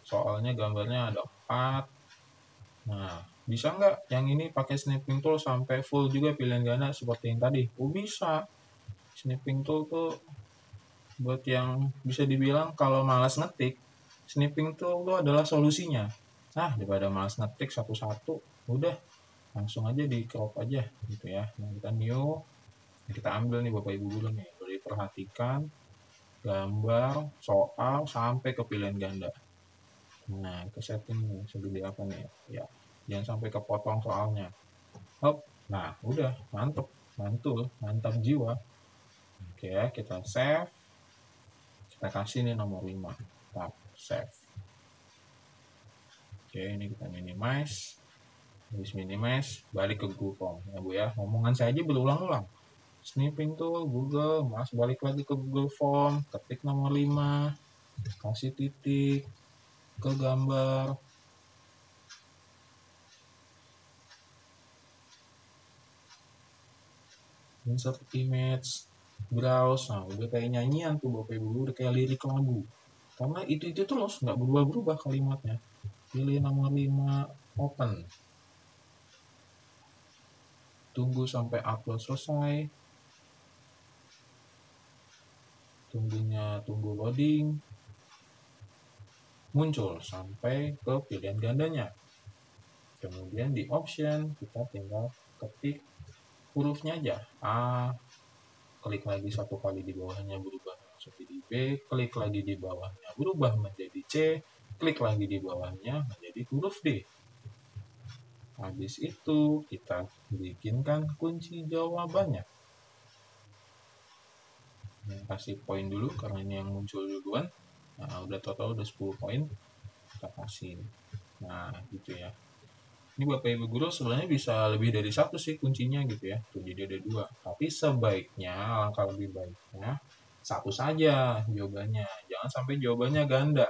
Soalnya gambarnya ada 4. Nah, bisa nggak yang ini pakai snipping tool sampai full juga pilihan ganda seperti yang tadi? Oh, bisa. Snipping tool tuh buat yang bisa dibilang kalau malas ngetik, snipping tool itu adalah solusinya. Nah, daripada malas ngetik satu-satu, udah langsung aja di crop aja gitu ya. Nah, kita new, kita ambil nih Bapak Ibu dulu nih, boleh perhatikan gambar soal sampai ke pilihan ganda. Nah, ke setting nih segede apa nih ya, jangan sampai kepotong soalnya. Hop, nah udah mantep, mantul, mantap jiwa. Oke ya, kita save, kita kasih nih nomor 5, tap save. Oke, ini kita minimize. Habis minimize, balik ke Google Form ya Bu ya. Ngomongan saya aja berulang-ulang. Snipping tool Google, mas balik lagi ke Google Form, ketik nomor 5, kasih titik ke gambar. insert image, browse. Nah udah kayak nyanyian tuh Bapak Ibu, udah kayak lirik lagu, karena itu terus nggak berubah-berubah kalimatnya. Pilih nomor 5, open, tunggu sampai upload selesai, tunggu loading, muncul sampai ke pilihan gandanya. Kemudian di option kita tinggal ketik hurufnya aja, A, klik lagi satu kali di bawahnya berubah menjadi B, klik lagi di bawahnya berubah menjadi C, klik lagi di bawahnya menjadi huruf D. Habis itu kita bikinkan kunci jawabannya. Kasih poin dulu karena ini yang muncul duluan. Nah, udah total udah 10 poin. Kita kasih. Nah, gitu ya. Ini Bapak Ibu guru sebenarnya bisa lebih dari satu sih kuncinya gitu ya. Tuh, jadi ada 2. Tapi sebaiknya, alangkah lebih baiknya satu saja jawabannya. Jangan sampai jawabannya ganda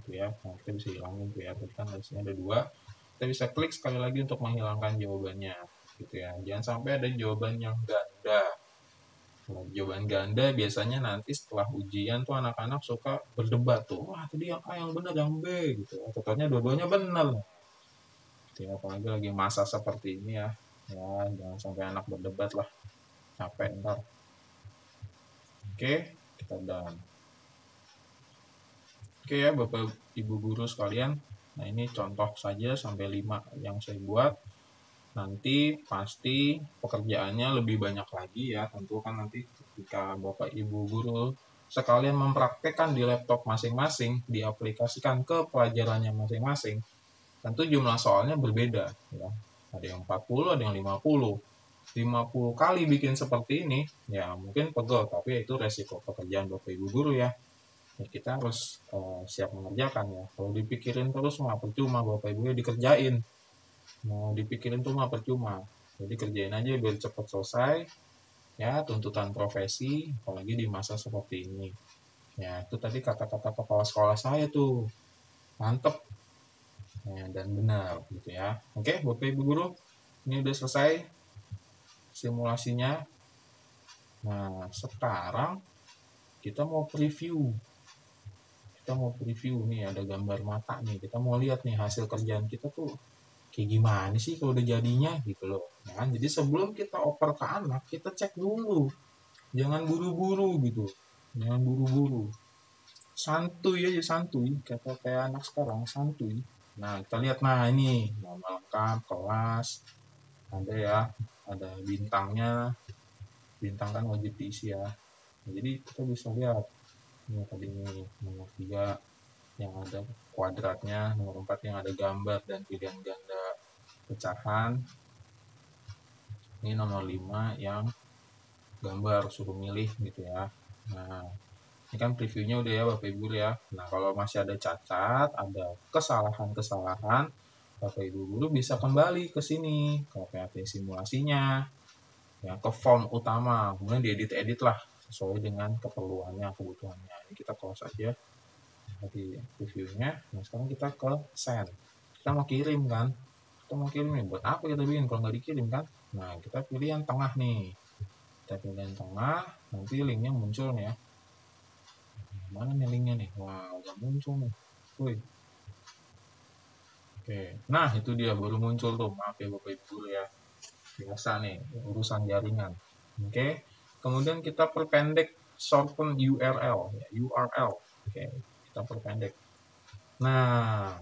gitu ya. Nah, kita bisa hilangin tuh ya. Tadi kan harusnya ada 2. Kita bisa klik sekali lagi untuk menghilangkan jawabannya gitu ya. Jangan sampai ada jawaban yang ganda. Nah, jawaban ganda biasanya nanti setelah ujian tuh anak-anak suka berdebat tuh. Wah, tadi yang A yang benar, yang B gitu. Totalnya dua-duanya benar. Gitu ya, apalagi lagi masa seperti ini ya. Ya, jangan sampai anak berdebat lah. Capek ntar. Oke, kita done. Oke ya Bapak Ibu guru sekalian. Nah, ini contoh saja sampai 5 yang saya buat. Nanti pasti pekerjaannya lebih banyak lagi ya. Tentu kan nanti ketika Bapak Ibu guru sekalian mempraktekkan di laptop masing-masing, diaplikasikan ke pelajarannya masing-masing, tentu jumlah soalnya berbeda ya. Ada yang 40, ada yang 50. 50 kali bikin seperti ini ya mungkin pegel, tapi itu resiko pekerjaan Bapak Ibu guru ya. Kita harus siap mengerjakan ya. Kalau dipikirin terus mah percuma Bapak Ibu ya, dikerjain. Mau dipikirin tuh mah percuma. Jadi kerjain aja biar cepat selesai ya, tuntutan profesi apalagi di masa seperti ini. Ya, itu tadi kata-kata kepala sekolah saya tuh. Mantep ya, dan benar gitu ya. Oke, Bapak Ibu guru, ini udah selesai simulasinya. Nah, sekarang kita mau preview. Kita mau preview nih, ada gambar mata nih. Kita mau lihat nih hasil kerjaan kita tuh kayak gimana sih kalau udah jadinya gitu loh. Nah, jadi sebelum kita oper ke anak, kita cek dulu. Jangan buru-buru gitu. Jangan buru-buru. Santuy aja, santuy. Kata kayak anak sekarang, santuy. Nah, kita lihat. Nah, ini nama lengkap, kelas. Ada ya, ada bintangnya. Bintang kan wajib diisi ya. Nah, jadi kita bisa lihat. Ini tadi ini nomor 3 yang ada kuadratnya, nomor 4 yang ada gambar dan pilihan ganda pecahan. Ini nomor 5 yang gambar, suruh milih gitu ya. Nah, ini kan previewnya udah ya Bapak Ibu ya. Nah, kalau masih ada cacat, ada kesalahan-kesalahan, Bapak Ibu guru bisa kembali ke sini, ke PAT simulasinya, ya, ke form utama, kemudian diedit-edit lah sesuai dengan keperluannya, kebutuhannya. Ini kita close aja di previewnya. Nah, sekarang kita ke send. Kita mau kirim kan? Kita mau kirim nih, buat apa kita bikin kalau nggak dikirim kan? Nah, kita pilih yang tengah nih. Kita pilih yang tengah, nanti linknya muncul nih ya. Mana nih linknya nih? Wah, udah muncul nih. Wih. Oke, nah itu dia baru muncul tuh. Maaf ya Bapak Ibu ya. Biasa nih, urusan jaringan. Oke, kemudian kita perpendek shorten URL. Ya, URL. Oke, kita perpendek. Nah,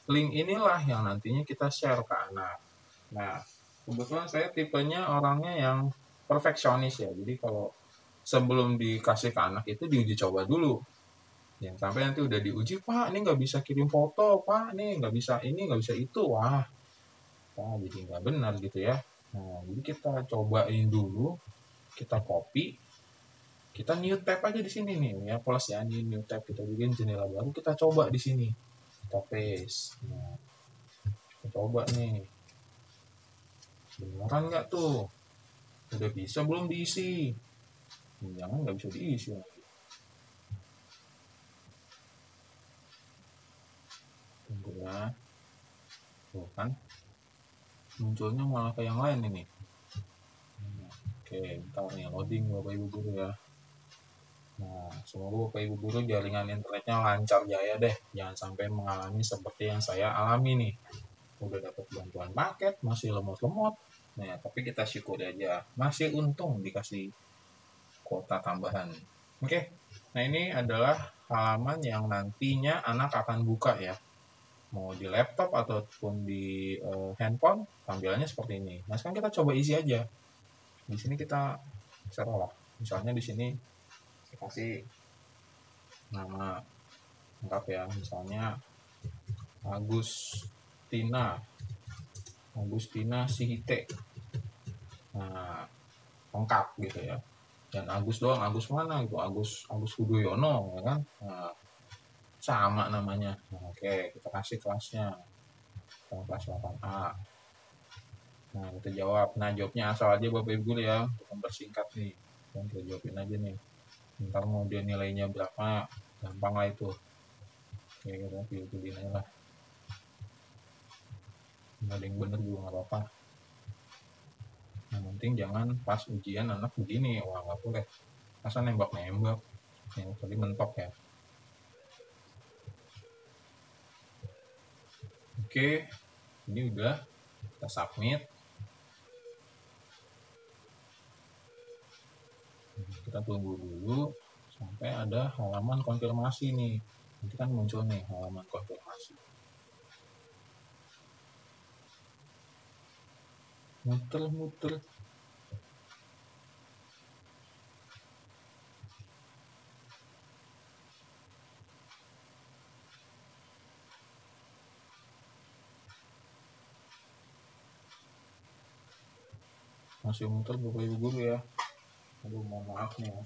link inilah yang nantinya kita share ke anak. Nah, kebetulan saya tipenya orangnya yang perfeksionis ya. Jadi kalau sebelum dikasih ke anak itu diuji coba dulu. Yang sampai nanti udah diuji, Pak, ini nggak bisa kirim foto, Pak, ini nggak bisa ini, nggak bisa itu. Wah, jadi nggak benar gitu ya. Nah, jadi kita cobain dulu, kita copy, kita new tab aja di sini nih ya, plus ya, ini new tab, kita bikin jendela baru, kita coba di sini, kita paste. Nah, kita coba nih, beneran nggak tuh? Udah bisa belum diisi? Jangan nggak bisa diisi lagi. Tunggu ya. Tuh kan, munculnya malah ke yang lain ini. Oke, ntar nih loading Bapak Ibu Guru ya. Nah, semoga Bapak Ibu Guru jaringan internetnya lancar jaya deh. Jangan sampai mengalami seperti yang saya alami nih. Udah dapat bantuan paket, masih lemot-lemot. Nah, tapi kita syukuri aja. Masih untung dikasih kuota tambahan. Oke, nah ini adalah halaman yang nantinya anak akan buka ya. Mau di laptop ataupun di handphone, tampilannya seperti ini. Nah, sekarang kita coba isi aja. Di sini kita taruh lah. Misalnya di sini saya kasih nama lengkap ya, misalnya Agustina Sihite. Nah, lengkap gitu ya. Dan Agus doang, Agus mana gitu, Agus Hudoyono ya kan. Nah, sama namanya. Nah, oke, kita kasih kelasnya. Kelas 8A. Nah, kita jawab. Nah, jawabnya asal aja Bapak Ibu Guru ya, untuk mempersingkat nih. Dan kita jawabin aja nih. Ntar mau dia nilainya berapa, gampang lah itu. Oke, kita pilih-pilih aja lah. Nggak ada yang bener juga nggak apa-apa. Yang penting jangan pas ujian anak begini. Wah, nggak boleh. Masa nembak-nembak. Yang tadi mentok ya. Oke, ini udah. Kita submit. Kita tunggu dulu sampai ada halaman konfirmasi nih. Nanti kan muncul nih halaman konfirmasi. Muter-muter. Masih muter Bapak Ibu Guru ya. Aduh, mohon maaf nih ya.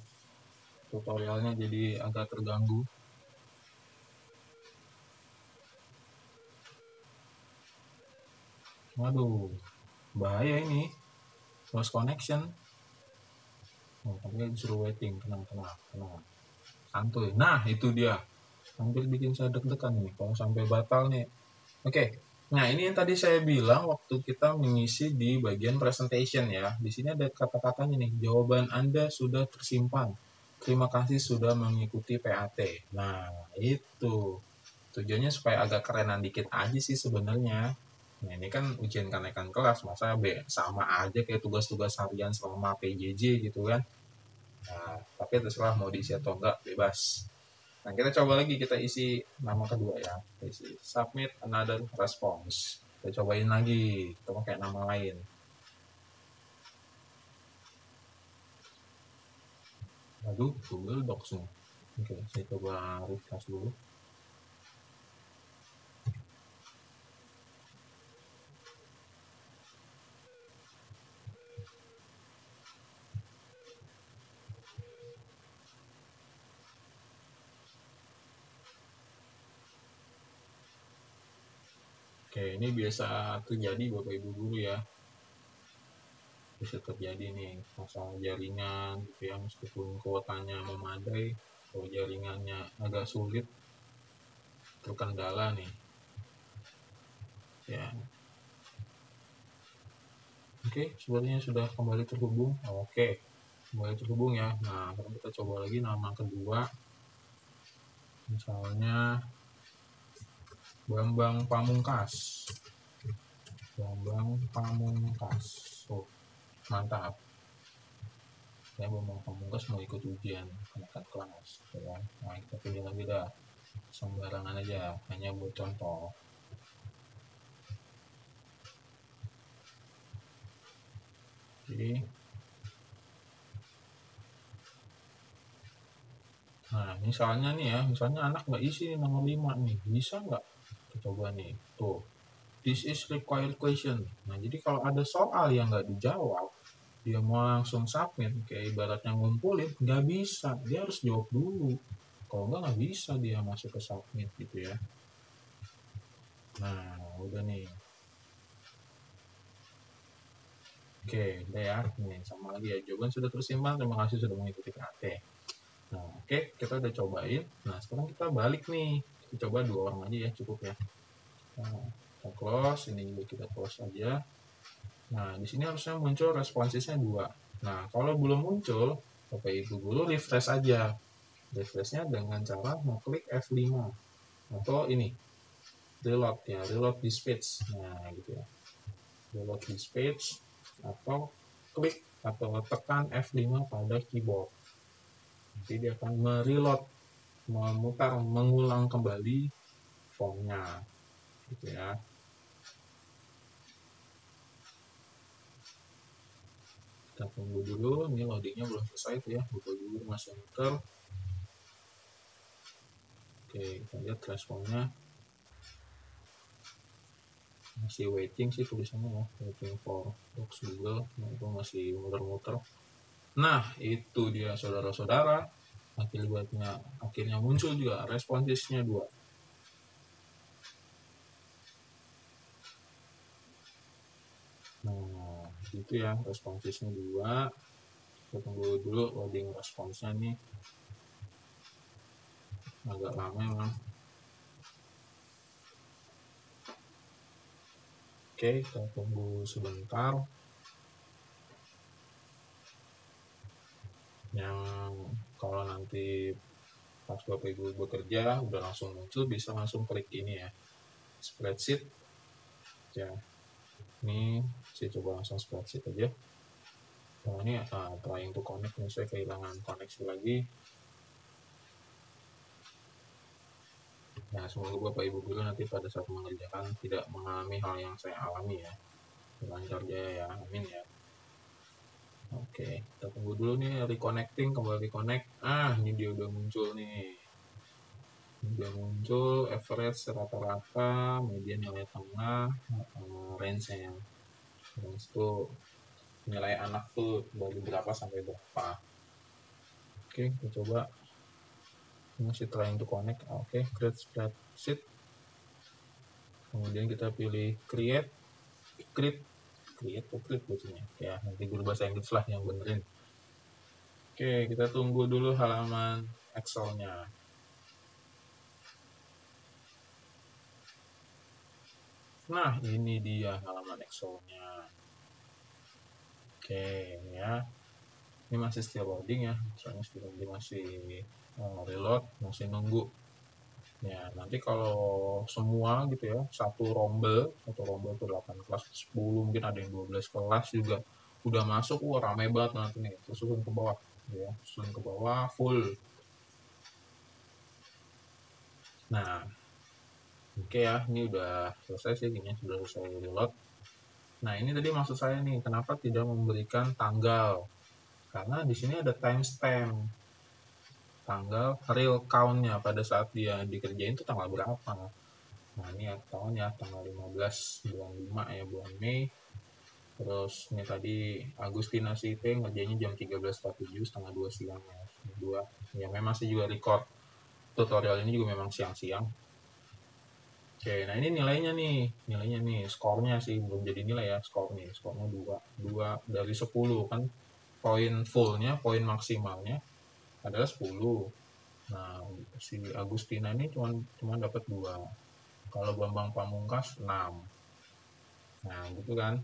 Tutorialnya jadi agak terganggu. Waduh, bahaya ini. Lost connection. Oh, tapi disuruh waiting. Tenang. Santuy. Nah, itu dia. Hampir bikin saya deg-degan nih kalau sampai batal nih. Oke. Nah, ini yang tadi saya bilang waktu kita mengisi di bagian presentation ya. Di sini ada kata-katanya nih, jawaban Anda sudah tersimpan. Terima kasih sudah mengikuti PAT. Nah, itu. Tujuannya supaya agak kerenan dikit aja sih sebenarnya. Nah, ini kan ujian kenaikan kelas, masa sama aja kayak tugas-tugas harian selama PJJ gitu kan. Nah, tapi terserah mau diisi atau enggak, bebas. Nah, kita coba lagi, kita isi nama kedua ya. Kita isi submit another response. Kita cobain lagi, kita pakai nama lain. Aduh, Google Docs nih. Oke, saya coba refresh dulu. Oke, ini biasa terjadi Bapak Ibu Guru ya. Bisa terjadi nih masalah jaringan gitu ya, meskipun kuotanya memadai, kalau jaringannya agak sulit, terkendala nih. Ya. Oke, sebenarnya sudah kembali terhubung. Oke, kembali terhubung ya. Nah, sekarang kita coba lagi nama kedua. Misalnya Bambang Pamungkas. Oh, mantap. Saya Bambang Pamungkas mau ikut ujian kenaikan kelas. Ya. Nah, kita pilih lagi dah. Sembarangan aja, hanya buat contoh. Oke. Nah, misalnya nih ya, misalnya anak nggak isi nomor 5 nih, bisa nggak? Kita coba nih, tuh. This is required question. Nah, jadi kalau ada soal yang nggak dijawab, dia mau langsung submit, kayak ibaratnya ngumpulin, nggak bisa. Dia harus jawab dulu. Kalau nggak bisa dia masuk ke submit gitu ya. Nah, udah nih. Oke, udah ya. Nih, sama lagi ya. Jawaban sudah tersimpan. Terima kasih sudah mengikuti PAT. Nah, oke, kita udah cobain. Nah, sekarang kita balik nih. Kita coba 2 orang aja ya, cukup ya. Nah, kita close, ini juga kita close aja. Nah, di sini harusnya muncul responsisnya 2. Nah, kalau belum muncul, Bapak Ibu guru refresh aja. Refreshnya dengan cara mengklik F5 atau ini reload ya, reload this page. Nah, gitu ya. Reload this page atau klik atau tekan F5 pada keyboard. Nanti dia akan mereload, memutar, mengulang kembali formnya, gitu ya. Kita tunggu dulu, ini loadingnya belum selesai tuh ya, Bapak Ibu masih muter. Oke, kita lihat responnya masih waiting sih tulisannya ya, waiting for Docs Google. Nah, itu masih muter-muter. Nah, itu dia saudara-saudara, akhirnya muncul juga responsisnya 2. Nah, itu ya responsisnya 2. Kita tunggu dulu loading responsnya nih, agak lama memang. Oke, kita tunggu sebentar. Yang kalau nanti pas Bapak Ibu bekerja udah langsung muncul, bisa langsung klik ini ya, spreadsheet ya. Ini saya coba langsung spreadsheet aja. Nah, ini trying to connect, ini saya kehilangan koneksi lagi. Nah, semoga Bapak Ibu guru nanti pada saat mengerjakan tidak mengalami hal yang saya alami ya. Lancar jaya ya, amin ya. Oke, kita tunggu dulu nih reconnecting, kembali connect. Ini dia udah muncul nih. Udah muncul average rata-rata, median nilai tengah, range yang range itu nilai anak tuh dari berapa sampai berapa. Oke, kita coba. Masih trying to connect. Oke, create spreadsheet. Kemudian kita pilih create bacanya ya, nanti guru bahasa Inggris lah yang benerin. Oke, kita tunggu dulu halaman Excel-nya. Nah, ini dia halaman Excel-nya. Oke ya, ini masih still loading ya, soalnya masih reload, masih nunggu ya. Nanti kalau semua gitu ya, satu rombel itu 8 kelas, 10, mungkin ada yang 12 kelas juga udah masuk, rame banget nanti nih. Susun ke bawah ya, susun ke bawah full. Nah, oke ya, ini udah selesai sih, ini sudah selesai reload. Nah, ini tadi maksud saya nih, kenapa tidak memberikan tanggal? Karena di sini ada timestamp, tanggal real count-nya pada saat dia dikerjain itu tanggal berapa. Nah, ini ya tahunnya tanggal 15 bulan 5 ya, bulan Mei. Terus ini tadi Agustina CP ngerjainnya jam 13.47, setengah 2 siang ya. 2. Ya memang sih juga record tutorial ini juga memang siang-siang. Oke, nah ini nilainya nih, skornya sih belum jadi nilai ya, skornya 2 dari 10 kan, poin fullnya, poin maksimalnya adalah 10. Nah, si Agustina ini cuma dapat 2. Kalau Bambang Pamungkas 6. Nah, gitu kan.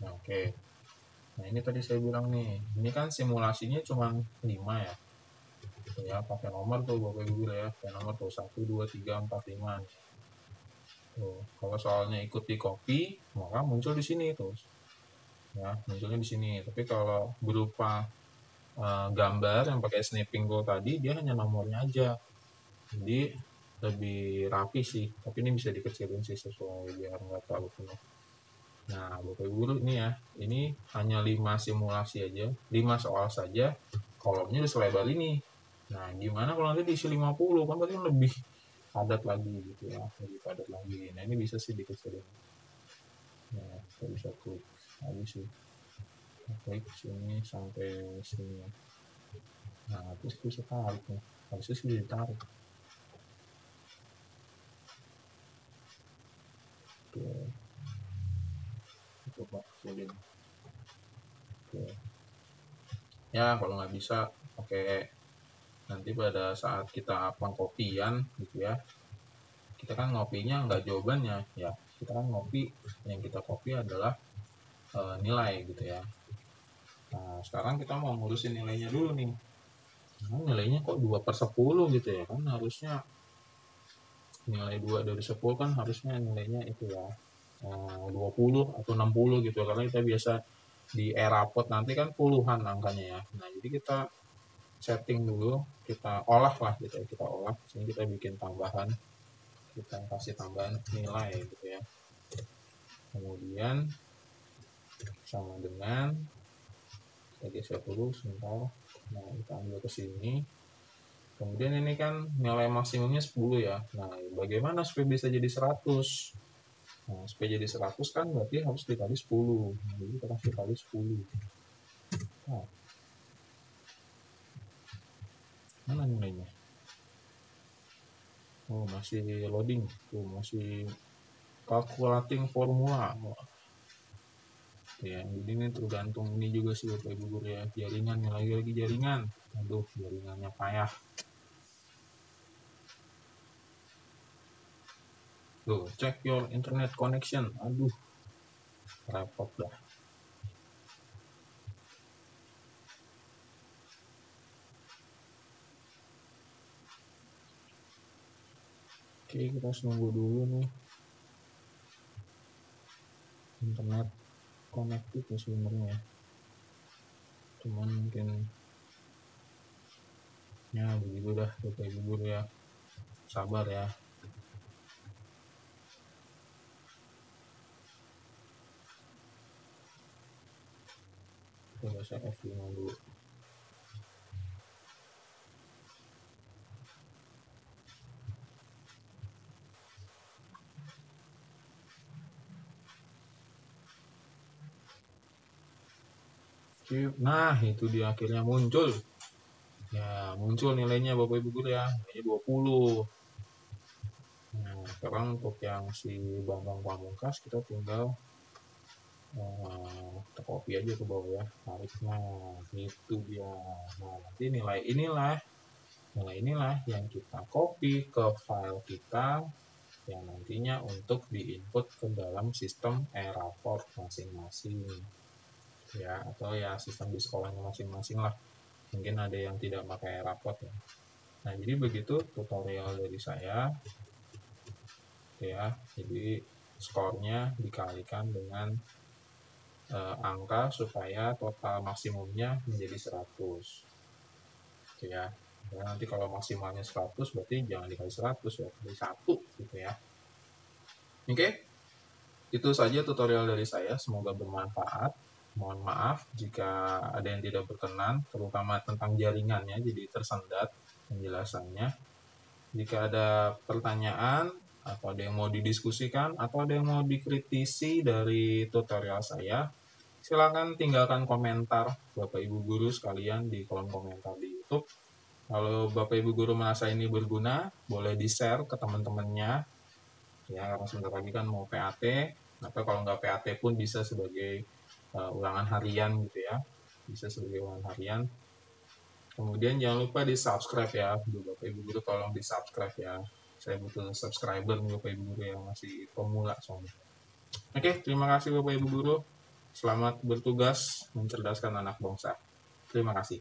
Nah, oke. Nah, ini tadi saya bilang nih, ini kan simulasinya cuma 5 ya. Ya, pakai nomor tuh Bapak Ibu ya, pakai nomor tuh 1 2 3 4 5. Tuh, kalau soalnya ikut di copy, maka muncul di sini tuh. Ya, munculnya di sini. Tapi kalau berupa gambar yang pakai snapping tool tadi, dia hanya nomornya aja. Jadi lebih rapi sih, tapi ini bisa dikecilin sih sesuai biar nggak terlalu penuh. Nah, Bapak Ibu guru ini ya, ini hanya 5 simulasi aja, 5 soal saja, kolomnya udah selebar ini. Nah, gimana kalau nanti diisi 50, kan berarti lebih padat lagi gitu ya, lebih padat lagi. Nah, ini bisa sih dikecilin. Nah, kita bisa klik lagi sih, klik sini sampai sini. Nah, terus bisa tarik nih, harusnya sih ditarik. Oke, coba kecilin. Oke. Ya, kalau nggak bisa pakai, nanti pada saat kita pengkopian gitu ya, kita kan ngopinya nggak jawabannya ya, kita kan ngopi, yang kita copy adalah nilai gitu ya. Nah, sekarang kita mau ngurusin nilainya dulu nih. Nah, nilainya kok 2/10 gitu ya, kan harusnya nilai 2 dari 10 kan harusnya nilainya itu ya 20 atau 60 gitu, karena kita biasa di e-rapot nanti kan puluhan angkanya ya. Nah, jadi kita setting dulu, kita olah lah gitu ya, kita olah. Sini kita bikin tambahan, kita kasih tambahan nilai gitu ya. Kemudian sama dengan, kita geser dulu sebentar. Nah, kita ambil ke sini. Kemudian ini kan nilai maksimumnya 10 ya. Nah, bagaimana supaya bisa jadi 100? Nah, supaya jadi 100 kan berarti harus dikali 10. Nah, jadi kita kasih kali 10. Nah, mana nilainya? Oh, masih loading. Tuh, masih calculating formula. Ya, jadi ini tergantung ini juga sih Bapak Ibu Guru ya. Jaringan, lagi jaringan. Aduh, jaringannya payah. Tuh, check your internet connection. Aduh, repot dah. Oke, kita nunggu dulu nih. Internet connected ya sebenarnya. Cuman mungkin ya begitu dah Bapak Ibu Guru ya. Sabar ya. Coba saya F5 dulu. Nah, itu dia akhirnya muncul. Ya, muncul nilainya Bapak Ibu Guru ya. Nilainya 20. Nah, sekarang untuk yang si Bambang Pamungkas kita tinggal kita copy aja ke bawah ya. Tarik, nah itu dia. Nah, nanti nilai inilah yang kita copy ke file kita yang nantinya untuk diinput ke dalam sistem e-raport masing-masing ya, atau ya sistem di sekolahnya masing-masing lah. Mungkin ada yang tidak pakai e-raport ya. Nah, jadi begitu tutorial dari saya ya. Jadi skornya dikalikan dengan angka supaya total maksimumnya menjadi 100 gitu ya. Ya, nanti kalau maksimalnya 100 berarti jangan dikali 100 ya, kali 1 gitu ya. Oke, itu saja tutorial dari saya, semoga bermanfaat. Mohon maaf jika ada yang tidak berkenan, terutama tentang jaringannya, jadi tersendat penjelasannya. Jika ada pertanyaan, atau ada yang mau didiskusikan, atau ada yang mau dikritisi dari tutorial saya, silakan tinggalkan komentar Bapak Ibu Guru sekalian di kolom komentar di YouTube. Kalau Bapak Ibu Guru merasa ini berguna, boleh di-share ke teman-temannya. Ya, karena sebentar lagi kan mau PAT, atau kalau nggak PAT pun bisa sebagai ulangan harian gitu ya. Bisa sebagai ulangan harian. Kemudian jangan lupa di-subscribe ya. Bapak Ibu Guru tolong di-subscribe ya. Saya butuh subscriber nih Bapak Ibu Guru yang masih pemula soalnya. Oke, terima kasih Bapak Ibu Guru. Selamat bertugas mencerdaskan anak bangsa. Terima kasih.